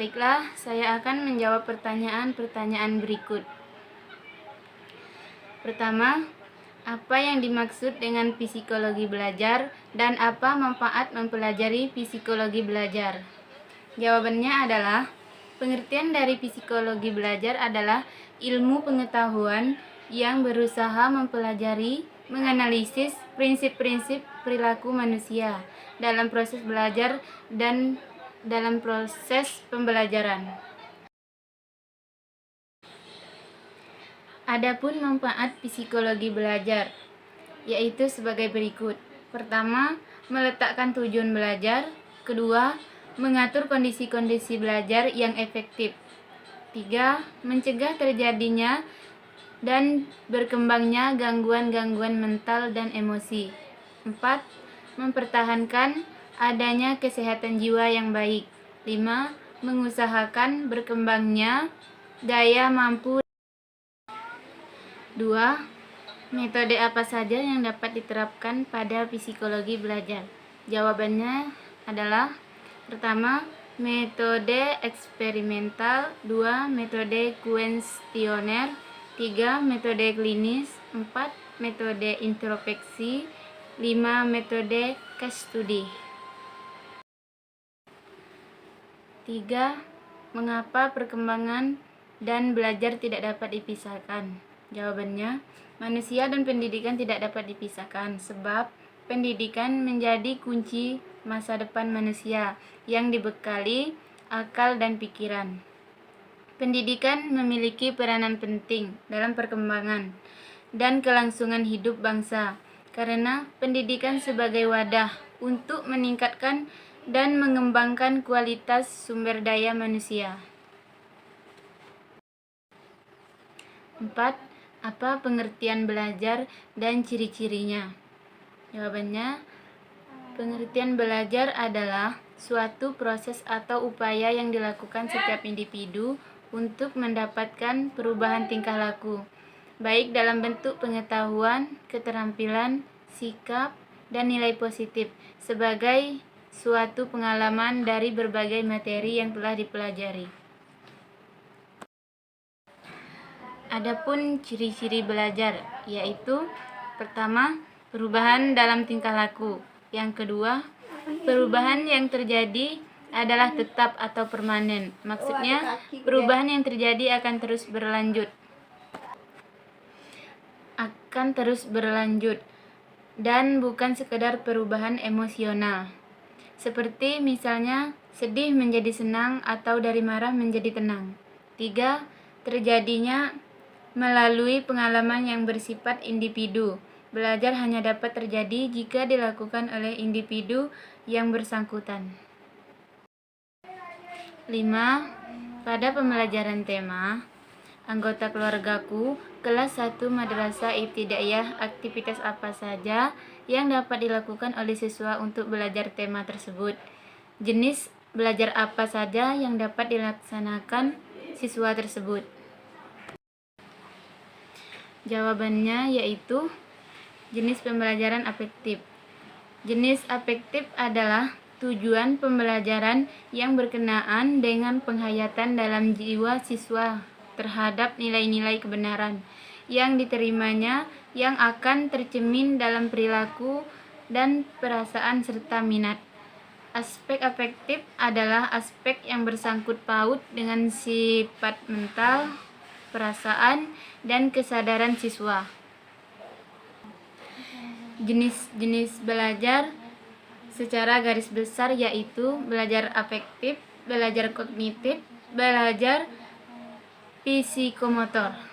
Baiklah, saya akan menjawab pertanyaan-pertanyaan berikut. Pertama, apa yang dimaksud dengan psikologi belajar dan apa manfaat mempelajari psikologi belajar? Jawabannya adalah, pengertian dari psikologi belajar adalah ilmu pengetahuan yang berusaha mempelajari, menganalisis prinsip-prinsip perilaku manusia dalam proses belajar dan dalam proses pembelajaran. Adapun manfaat psikologi belajar, yaitu sebagai berikut. Pertama, meletakkan tujuan belajar. Kedua, mengatur kondisi-kondisi belajar yang efektif. 3. Mencegah terjadinya dan berkembangnya gangguan-gangguan mental dan emosi. 4. Mempertahankan adanya kesehatan jiwa yang baik. 5. Mengusahakan berkembangnya daya mampu. 2. Metode apa saja yang dapat diterapkan pada psikologi belajar? Jawabannya adalah, pertama, metode eksperimental. 2. Metode kuesioner. 3. Metode klinis. 4. Metode introspeksi. 5. Metode case study. 3. Mengapa perkembangan dan belajar tidak dapat dipisahkan? Jawabannya, manusia dan pendidikan tidak dapat dipisahkan sebab pendidikan menjadi kunci masa depan manusia yang dibekali akal dan pikiran. Pendidikan memiliki peranan penting dalam perkembangan dan kelangsungan hidup bangsa karena pendidikan sebagai wadah untuk meningkatkan dan mengembangkan kualitas sumber daya manusia. 4. Apa pengertian belajar dan ciri-cirinya? Jawabannya, pengertian belajar adalah suatu proses atau upaya yang dilakukan setiap individu untuk mendapatkan perubahan tingkah laku, baik dalam bentuk pengetahuan, keterampilan, sikap, dan nilai positif sebagai suatu pengalaman dari berbagai materi yang telah dipelajari. Adapun ciri-ciri belajar, yaitu pertama, perubahan dalam tingkah laku. Yang kedua, perubahan yang terjadi adalah tetap atau permanen. Maksudnya, perubahan yang terjadi akan terus berlanjut dan bukan sekedar perubahan emosional. Seperti misalnya sedih menjadi senang atau dari marah menjadi tenang. 3. Terjadinya melalui pengalaman yang bersifat individu. Belajar hanya dapat terjadi jika dilakukan oleh individu yang bersangkutan. 5. Pada pembelajaran tema anggota keluargaku, kelas 1 Madrasah Ibtidaiyah, aktivitas apa saja yang dapat dilakukan oleh siswa untuk belajar tema tersebut? Jenis belajar apa saja yang dapat dilaksanakan siswa tersebut? Jawabannya yaitu jenis pembelajaran afektif. Jenis afektif adalah tujuan pembelajaran yang berkenaan dengan penghayatan dalam jiwa siswa terhadap nilai-nilai kebenaran yang diterimanya yang akan tercermin dalam perilaku dan perasaan serta minat. Aspek afektif adalah aspek yang bersangkut paut dengan sifat mental, perasaan, dan kesadaran siswa. Jenis-jenis belajar secara garis besar yaitu belajar afektif, belajar kognitif, belajar psikomotor.